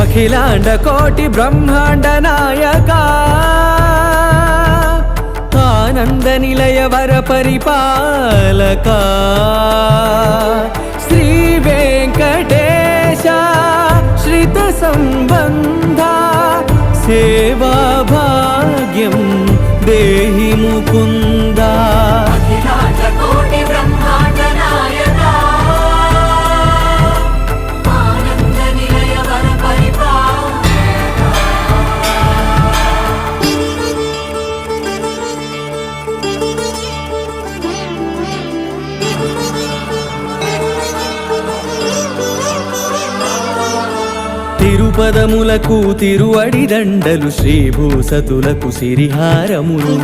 అఖిలాండ కోటి బ్రహ్మాండ నాయక ఆనంద నిలయ వర పరిపాలక శ్రీ వెంకటేశ శ్రిత సంబంధ సేవా భాగ్యం దేహి ముకుంద తిరుపదములకు తిరువడి దండలు శ్రీభూసతులకు సిరిహారములు